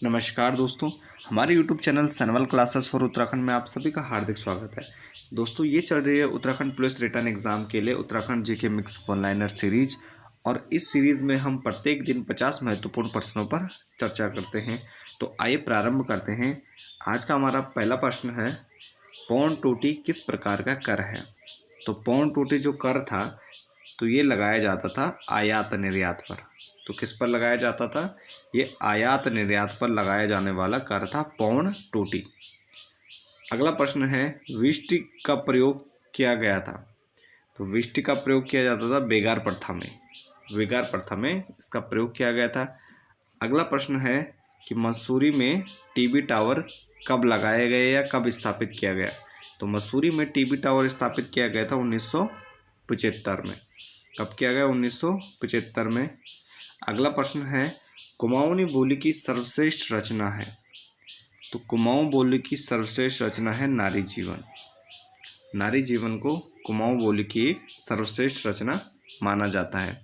नमस्कार दोस्तों, हमारे YouTube channel Sanwal classes for Uttarakhand में आप सभी का हार्दिक स्वागत है। दोस्तों, ये चल रही है उत्तराखंड पुलिस रिटर्न एग्ज़ाम के लिए Uttarakhand GK mix one liner series. और इस सीरीज़ में हम प्रत्येक दिन 50 महत्वपूर्ण प्रश्नों पर चर्चा करते हैं। तो आइए प्रारंभ करते हैं। आज का हमारा पहला प्रश्न है, पौंड टोटी किस प्रकार का कर है? तो पौंड टोटी जो कर था, तो ये लगाया जाता था आयात निर्यात पर। तो किस पर लगाया जाता था? ये आयात निर्यात पर लगाया जाने वाला कर था पौंड टोटी। अगला प्रश्न है, विष्टि का प्रयोग किया गया था? तो विष्टि का प्रयोग किया जाता था बेगार प्रथा में। बेगार प्रथा में इसका प्रयोग किया गया था। अगला प्रश्न है कि मसूरी में टीबी टावर कब लगाए गए या कब स्थापित किया गया? तो मसूरी में टीबी टावर स्थापित किया गया था 1975 में। कब किया गया? 1975 में। अगला प्रश्न है, कुमाऊनी बोली की सर्वश्रेष्ठ रचना है? तो कुमाऊं बोली की सर्वश्रेष्ठ रचना है नारी जीवन। नारी जीवन को कुमाऊं बोली की एक सर्वश्रेष्ठ रचना माना जाता है।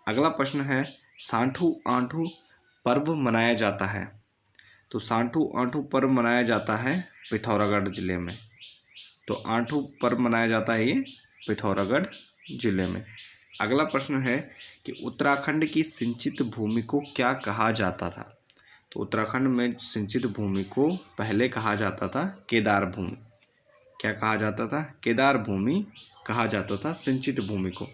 अगला प्रश्न है, सांठू आंठू पर्व मनाया जाता है? तो सांठू आंठू पर्व मनाया जाता है पिथौरागढ़ जिले में। तो आंठू पर्व मनाया जाता है ये पिथौरागढ़ जिले में। अगला प्रश्न है कि उत्तराखंड की सिंचित भूमि को क्या कहा जाता था? तो उत्तराखंड में सिंचित भूमि को पहले कहा जाता था केदार भूमि। क्या कहा जाता था? केदार भूमि कहा जाता था सिंचित भूमि को।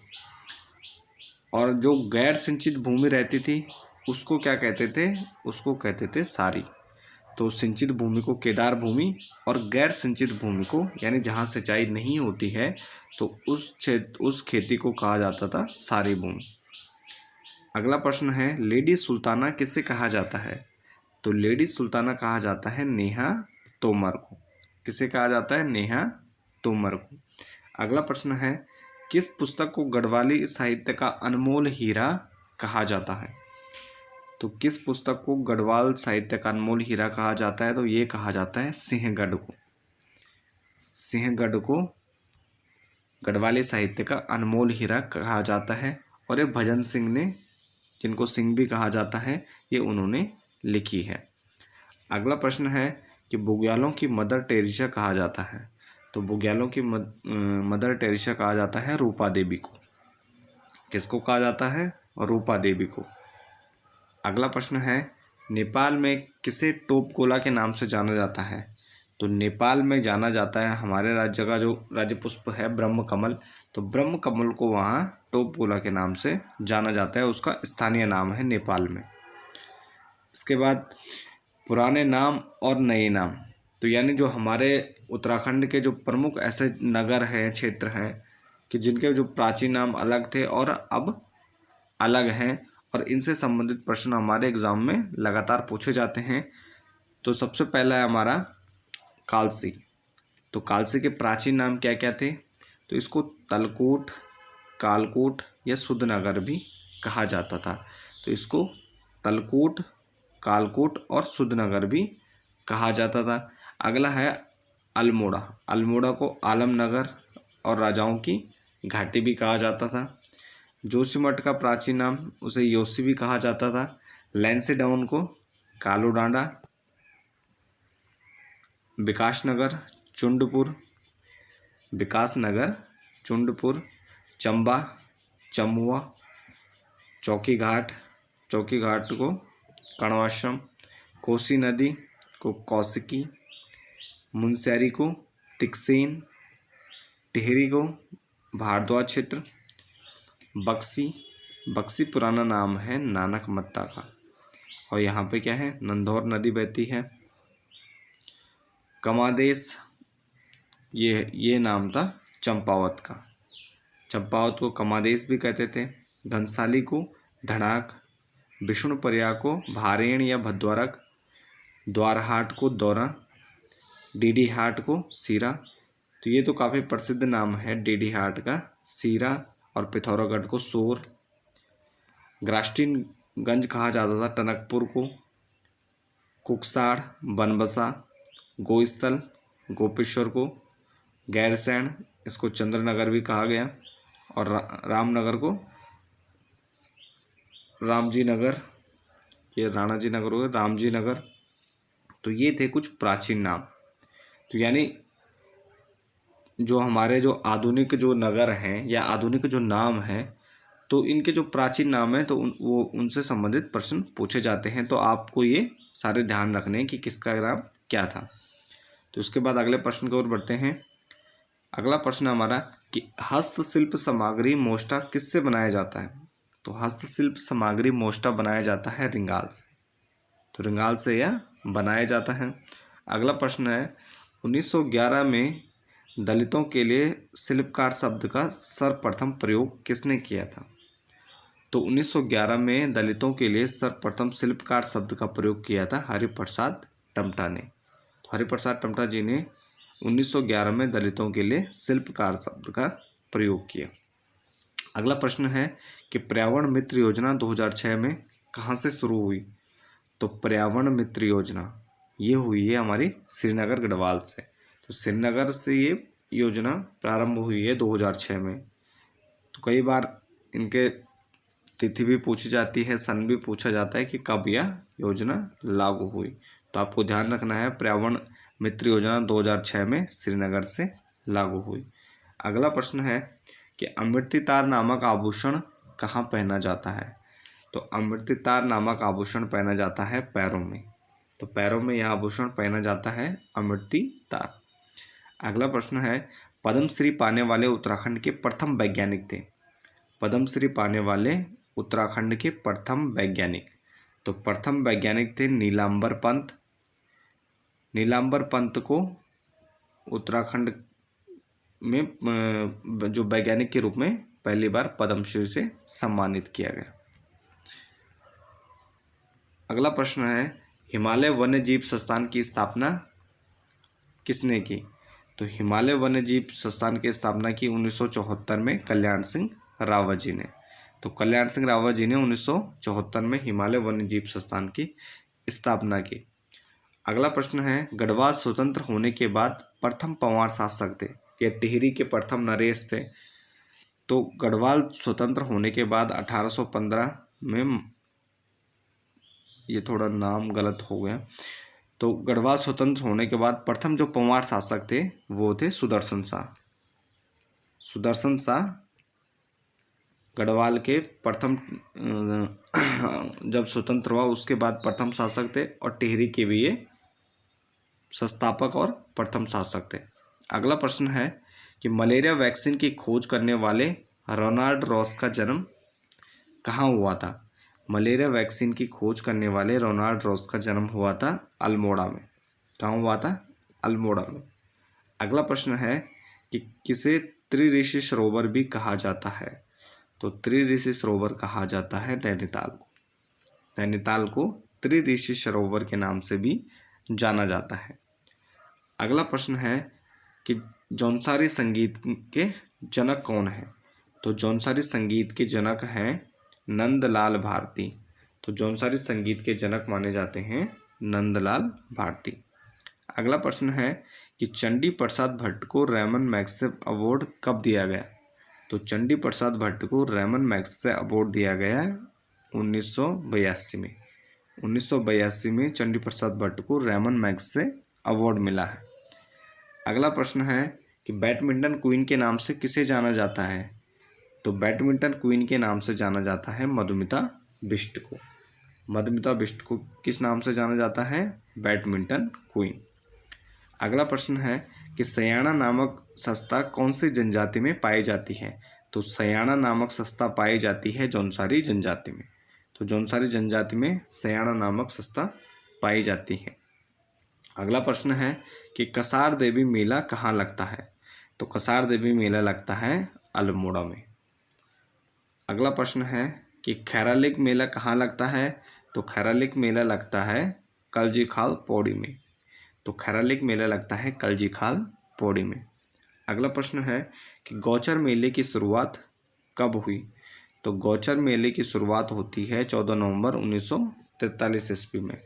और जो गैर सिंचित भूमि रहती थी उसको क्या कहते थे? उसको कहते थे सारी। तो सिंचित भूमि को केदार भूमि और गैर सिंचित भूमि को, यानी जहाँ सिंचाई नहीं होती है, तो उस खेती को कहा जाता था सारी भूमि। अगला प्रश्न है, लेडी सुल्ताना किसे कहा जाता है? तो लेडी सुल्ताना कहा जाता है नेहा तोमर को। किसे कहा जाता है? नेहा तोमर को। अगला प्रश्न है, किस पुस्तक को गढ़वाली साहित्य का अनमोल हीरा कहा जाता है? तो किस पुस्तक को गढ़वाल साहित्य का अनमोल हीरा कहा जाता है? तो ये कहा जाता है सिंहगढ़ को। सिंहगढ़ को गढ़वाली साहित्य का अनमोल हीरा कहा जाता है। और ये भजन सिंह ने, जिनको सिंह भी कहा जाता है, ये उन्होंने लिखी है। अगला प्रश्न है कि बुग्यालों की मदर टेरेसा कहा जाता है? तो बुग्यालों की मदर टेरेसा कहा जाता है रूपा देवी को। किसको कहा जाता है? रूपा देवी को। अगला प्रश्न है, नेपाल में किसे टोप गोला के नाम से जाना जाता है? तो नेपाल में जाना जाता है, हमारे राज्य का जो राज्य पुष्प है ब्रह्म कमल, तो ब्रह्म कमल को वहाँ टोप गोला के नाम से जाना जाता है। उसका स्थानीय नाम है नेपाल में। इसके बाद पुराने नाम और नए नाम। तो यानी जो हमारे उत्तराखंड के जो प्रमुख ऐसे नगर हैं, क्षेत्र हैं, कि जिनके जो प्राचीन नाम अलग थे और अब अलग हैं, और इनसे संबंधित प्रश्न हमारे एग्ज़ाम में लगातार पूछे जाते हैं। तो सबसे पहला है हमारा कालसी। तो कालसी के प्राचीन नाम क्या क्या थे? तो इसको तलकोट, कालकोट या सुधनगर भी कहा जाता था। तो इसको तलकोट, कालकोट और सुधनगर भी कहा जाता था। अगला है अल्मोड़ा। अल्मोड़ा को आलमनगर और राजाओं की घाटी भी कहा जाता था। जोशीमठ का प्राचीन नाम, उसे योशी भी कहा जाता था। लैंसीडाउन को कालू डांडा, विकासनगर चुंडपुर, विकासनगर चुंडपुर, चंबा चमुआ, चौकी घाट को कणवाश्रम, कोसी नदी को कौशिकी, मुनस्यारी को तिकसेन, टिहरी को भारद्वाज क्षेत्र, बक्सी पुराना नाम है नानक मत्ता का, और यहाँ पे क्या है? नंदौर नदी बहती है। कमादेश, ये नाम था चंपावत का। चंपावत को कमादेश भी कहते थे। घनसाली को धड़ाक, विष्णुप्रयाग को भारेण या भद्वारक, द्वारहाट को दौरा, डीडी हाट को सीरा। तो ये तो काफ़ी प्रसिद्ध नाम है डीडी हाट का, सीरा, और पिथौरागढ़ को सोर। ग्रास्टिनगंज कहा जाता था टनकपुर को, कुकसाड़, बनबसा, गोस्थल, गोपेश्वर को गैरसैंण, इसको चंद्रनगर भी कहा गया, और रामनगर को रामजी नगर, ये राणाजी नगर हो गया, रामजी नगर। तो ये थे कुछ प्राचीन नाम। तो यानी जो हमारे जो आधुनिक जो नगर हैं या आधुनिक जो नाम हैं, तो इनके जो प्राचीन नाम हैं तो वो उनसे संबंधित प्रश्न पूछे जाते हैं। तो आपको ये सारे ध्यान रखने हैं कि किसका नाम क्या था। तो उसके बाद अगले प्रश्न की ओर बढ़ते हैं। अगला प्रश्न हमारा कि हस्तशिल्प सामग्री मोष्टा किससे बनाया जाता है। तो हस्तशिल्प सामग्री मोष्टा बनाया जाता है रिंगाल से। तो रिंगाल से यह बनाया जाता है। अगला प्रश्न है 1911 में दलितों के लिए शिल्पकार शब्द का सर्वप्रथम प्रयोग किसने किया था। तो 1911 में दलितों के लिए सर्वप्रथम शिल्पकार शब्द का प्रयोग किया था हरिप्रसाद टमटा ने। तो हरिप्रसाद टमटा जी ने 1911 में दलितों के लिए शिल्पकार शब्द का प्रयोग किया। अगला प्रश्न है कि पर्यावरण मित्र योजना 2006 में कहाँ से शुरू हुई। तो पर्यावरण मित्र योजना ये हुई है हमारी श्रीनगर गढ़वाल से। तो श्रीनगर से ये योजना प्रारंभ हुई है 2006 में। तो कई बार इनके तिथि भी पूछी जाती है, सन भी पूछा जाता है कि कब यह योजना लागू हुई। तो आपको ध्यान रखना है पर्यावरण मित्र योजना 2006 में श्रीनगर से लागू हुई। अगला प्रश्न है कि अमृति तार नामक आभूषण कहाँ पहना जाता है। तो अमृति तार नामक आभूषण पहना जाता है पैरों में। तो पैरों में यह आभूषण पहना जाता है अमृति तार। अगला प्रश्न है पद्मश्री पाने वाले उत्तराखंड के प्रथम वैज्ञानिक थे। पद्मश्री पाने वाले उत्तराखंड के प्रथम वैज्ञानिक। तो प्रथम वैज्ञानिक थे नीलांबर पंत। नीलांबर पंत को उत्तराखंड में जो वैज्ञानिक के रूप में पहली बार पद्मश्री से सम्मानित किया गया। अगला प्रश्न है हिमालय वन्य जीव संस्थान की स्थापना किसने की। तो हिमालय वन्य जीव संस्थान की स्थापना की 1974 में कल्याण सिंह रावत जी ने। तो कल्याण सिंह रावत जी ने 1974 में हिमालय वन्य जीव संस्थान की स्थापना की। अगला प्रश्न है गढ़वाल स्वतंत्र होने के बाद प्रथम पंवार शासक थे। ये टिहरी के प्रथम नरेश थे। तो गढ़वाल स्वतंत्र होने के बाद 1815 में, ये थोड़ा नाम गलत हो गया। तो गढ़वाल स्वतंत्र होने के बाद प्रथम जो पंवार शासक थे वो थे सुदर्शन शाह। सुदर्शन शाह गढ़वाल के प्रथम जब स्वतंत्र हुआ उसके बाद प्रथम शासक थे और टिहरी के भी ये संस्थापक और प्रथम शासक थे। अगला प्रश्न है कि मलेरिया वैक्सीन की खोज करने वाले रोनाल्ड रॉस का जन्म कहाँ हुआ था। मलेरिया वैक्सीन की खोज करने वाले रोनाल्ड रॉस का जन्म हुआ था अल्मोड़ा में। कहाँ हुआ था? अल्मोड़ा में। अगला प्रश्न है कि किसे त्रिऋषि सरोवर भी कहा जाता है। तो त्रिऋषि सरोवर कहा जाता है नैनीताल को। नैनीताल को त्रिऋषि सरोवर के नाम से भी जाना जाता है। अगला प्रश्न है कि जौनसारी संगीत के जनक कौन है। तो जौनसारी संगीत के जनक हैं नंदलाल भारती। तो जौनसारी संगीत के जनक माने जाते हैं नंदलाल भारती। अगला प्रश्न है कि चंडी प्रसाद भट्ट को रैमन मैग्सेसे अवार्ड कब दिया गया। तो चंडी प्रसाद भट्ट को रैमन मैग्सेसे अवार्ड दिया गया 1982 में। 1982 में चंडी प्रसाद भट्ट को रैमन मैग्सेसे अवार्ड मिला है। अगला प्रश्न है कि बैडमिंटन क्वीन के नाम से किसे जाना जाता है। तो बैडमिंटन क्वीन के नाम से जाना जाता है मधुमिता बिष्ट को। मधुमिता बिष्ट को किस नाम से जाना जाता है? Badminton queen. अगला प्रश्न है कि सयाना नामक सस्ता कौन सी जनजाति में पाई जाती है। तो सयाना नामक सस्ता पाई जाती है जौनसारी जनजाति में। तो जौनसारी जनजाति में सयाना नामक सस्ता पाई जाती है। अगला प्रश्न है कि कसार देवी मेला कहाँ लगता है। तो कसार देवी मेला लगता है अल्मोड़ा में। अगला प्रश्न है कि खैरालिक मेला कहाँ लगता है। तो खैरालिक मेला लगता है कलजी खाल पौड़ी में। तो खैरालिक मेला लगता है कलजी खाल पौड़ी में। अगला प्रश्न है कि गौचर मेले की शुरुआत कब हुई। तो गौचर मेले की शुरुआत होती है 14 नवंबर 1943 ईस्वी में।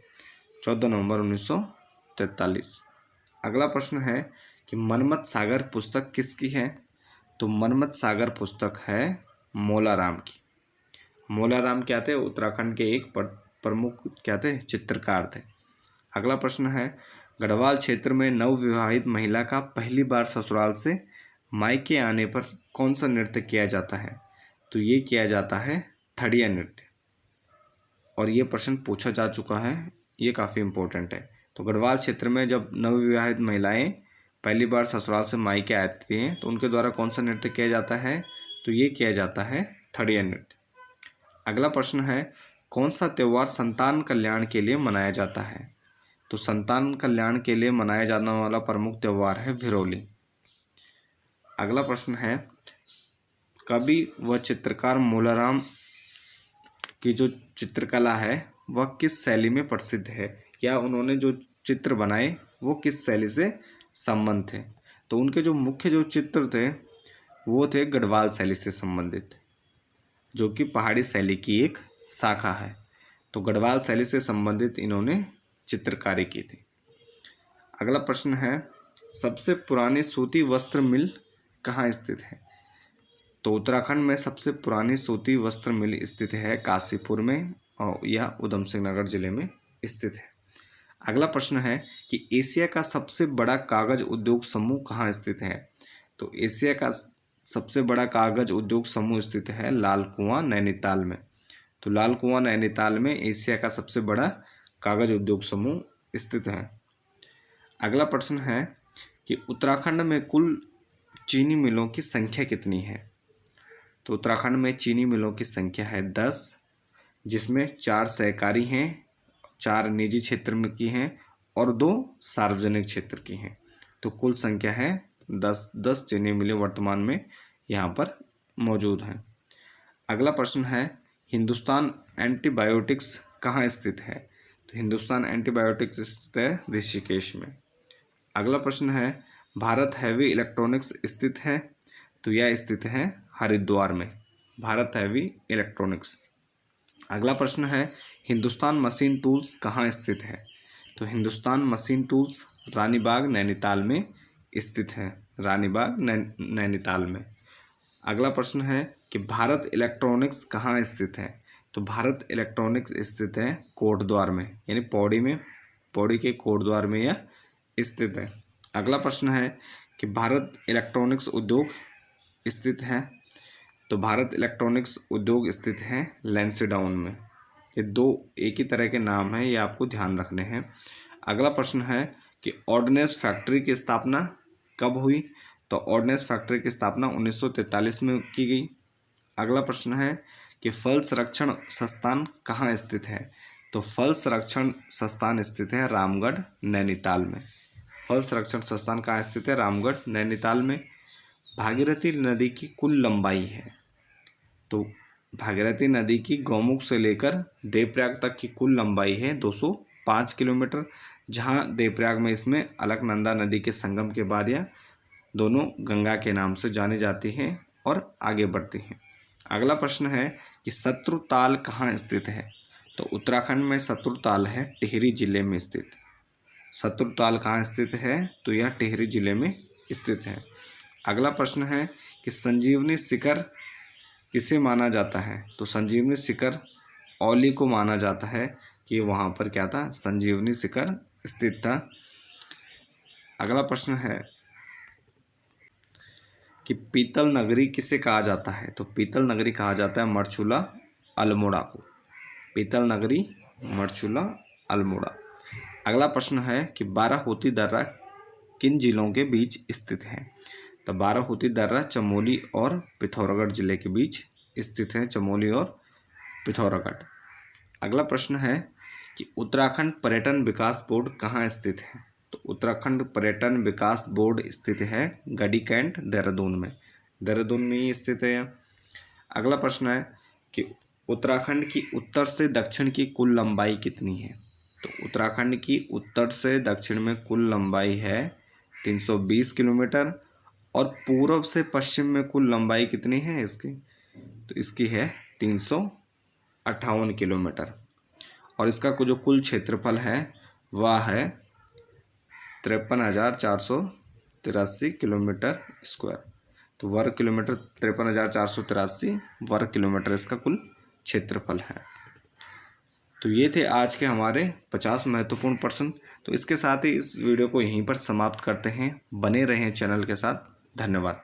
14 नवंबर 1943। अगला प्रश्न है कि मनमत सागर पुस्तक किसकी है। तो मनमत सागर पुस्तक है मौलाराम की। मौलाराम क्या थे? उत्तराखंड के एक प्रमुख क्या थे, चित्रकार थे। अगला प्रश्न है, गढ़वाल क्षेत्र में नवविवाहित महिला का पहली बार ससुराल से मायके आने पर कौन सा नृत्य किया जाता है? तो ये किया जाता है थड़िया नृत्य, और ये प्रश्न पूछा जा चुका है, ये काफ़ी इम्पोर्टेंट है। तो गढ़वाल क्षेत्र में जब नवविवाहित महिलाएं पहली बार ससुराल से मायके आती हैं तो उनके द्वारा कौन सा नृत्य किया जाता है? तो ये किया जाता है थड़िया नृत्य। अगला प्रश्न है, कौन सा त्यौहार संतान कल्याण के लिए मनाया जाता है? तो संतान कल्याण के लिए मनाया जाने वाला प्रमुख त्यौहार है भिरोली। अगला प्रश्न है, कवि व चित्रकार मूलाराम की जो चित्रकला है वह किस शैली में प्रसिद्ध है, या उन्होंने जो चित्र बनाए वो किस शैली से संबंध थे? तो उनके जो मुख्य जो चित्र थे वो थे गढ़वाल शैली से संबंधित, जो कि पहाड़ी शैली की एक शाखा है। तो गढ़वाल शैली से संबंधित इन्होंने चित्रकारी की थी। अगला प्रश्न है, सबसे पुरानी सूती वस्त्र मिल कहाँ स्थित है? तो उत्तराखंड में सबसे पुरानी सूती वस्त्र मिल स्थित है काशीपुर में, और यह उधम सिंह नगर जिले में स्थित है। अगला प्रश्न है कि एशिया का सबसे बड़ा कागज उद्योग समूह कहाँ स्थित है? तो एशिया का सबसे बड़ा कागज उद्योग समूह स्थित है लाल कुआं नैनीताल में। तो लाल कुआं नैनीताल में एशिया का सबसे बड़ा कागज उद्योग समूह स्थित है। अगला प्रश्न है कि उत्तराखंड में कुल चीनी मिलों की संख्या कितनी है? तो उत्तराखंड में चीनी मिलों की संख्या है 10, जिसमें 4 सहकारी हैं, 4 निजी क्षेत्र में की हैं और 2 सार्वजनिक क्षेत्र की हैं। तो कुल संख्या है 10 चीनी मिलें वर्तमान में यहाँ पर मौजूद हैं। अगला प्रश्न है, हिंदुस्तान एंटीबायोटिक्स कहाँ स्थित है? तो हिंदुस्तान एंटीबायोटिक्स स्थित है ऋषिकेश में। अगला प्रश्न है, भारत हैवी इलेक्ट्रॉनिक्स स्थित है? तो यह स्थित है हरिद्वार में, भारत हैवी इलेक्ट्रॉनिक्स। अगला प्रश्न है, हिंदुस्तान मशीन टूल्स कहाँ स्थित है? तो हिंदुस्तान मशीन टूल्स रानीबाग नैनीताल में स्थित है, रानीबाग नैनीताल में। अगला प्रश्न है कि भारत इलेक्ट्रॉनिक्स कहाँ स्थित है? तो भारत इलेक्ट्रॉनिक्स स्थित है कोटद्वार में, यानी पौड़ी में, पौड़ी के कोटद्वार में यह स्थित है। अगला प्रश्न है कि भारत इलेक्ट्रॉनिक्स उद्योग स्थित है? तो भारत इलेक्ट्रॉनिक्स उद्योग स्थित है लैंसडाउन में। ये 2 एक ही तरह के नाम हैं, ये आपको ध्यान रखने हैं। अगला प्रश्न है कि ऑर्डिनेंस फैक्ट्री की स्थापना कब हुई? तो ऑर्डिनेंस फैक्ट्री की स्थापना 1943 में की गई। अगला प्रश्न है कि फल संरक्षण संस्थान कहाँ स्थित है? तो फल संरक्षण संस्थान स्थित है रामगढ़ नैनीताल में। फल संरक्षण संस्थान कहाँ स्थित है? रामगढ़ नैनीताल में। भागीरथी नदी की कुल लंबाई है? तो भागीरथी नदी की गौमुख से लेकर देवप्रयाग तक की कुल लंबाई है 205 किलोमीटर, जहां देवप्रयाग में इसमें अलकनंदा नदी के संगम के बाद यह दोनों गंगा के नाम से जानी जाती हैं और आगे बढ़ती हैं। अगला प्रश्न है कि शत्रुताल कहाँ स्थित है? तो उत्तराखंड में शत्रुताल है टिहरी जिले में स्थित। शत्रुताल कहाँ स्थित है? तो यह टिहरी जिले में स्थित है। अगला प्रश्न है कि संजीवनी शिखर किसे माना जाता है? तो संजीवनी शिखर औली को माना जाता है कि वहाँ पर क्या था, संजीवनी शिखर स्थित था। अगला प्रश्न है कि पीतल नगरी किसे कहा जाता है? तो पीतल नगरी कहा जाता है मरछुला अल्मोड़ा को, पीतल नगरी मरछुला अल्मोड़ा। अगला प्रश्न है कि बाराहोती दर्रा किन जिलों के बीच स्थित है? तो बाराहोती दर्रा चमोली और पिथौरागढ़ जिले के बीच स्थित है, चमोली और पिथौरागढ़। अगला प्रश्न है कि उत्तराखंड पर्यटन विकास बोर्ड कहाँ स्थित है? तो उत्तराखंड पर्यटन विकास बोर्ड स्थित है गढ़ी कैंट देहरादून में, देहरादून में ही स्थित है। अगला प्रश्न है कि उत्तराखंड की उत्तर से दक्षिण की कुल लंबाई कितनी है? तो उत्तराखंड की उत्तर से दक्षिण में कुल लंबाई है 320 किलोमीटर, और पूर्व से पश्चिम में कुल लंबाई कितनी है इसकी? तो इसकी है 358 किलोमीटर, और इसका जो कुल क्षेत्रफल है वह है 53,483 किलोमीटर स्क्वायर। तो वर्ग किलोमीटर 53,483 वर्ग किलोमीटर इसका कुल क्षेत्रफल है। तो ये थे आज के हमारे 50 महत्वपूर्ण प्रश्न। तो इसके साथ ही इस वीडियो को यहीं पर समाप्त करते हैं। बने रहें चैनल के साथ। धन्यवाद।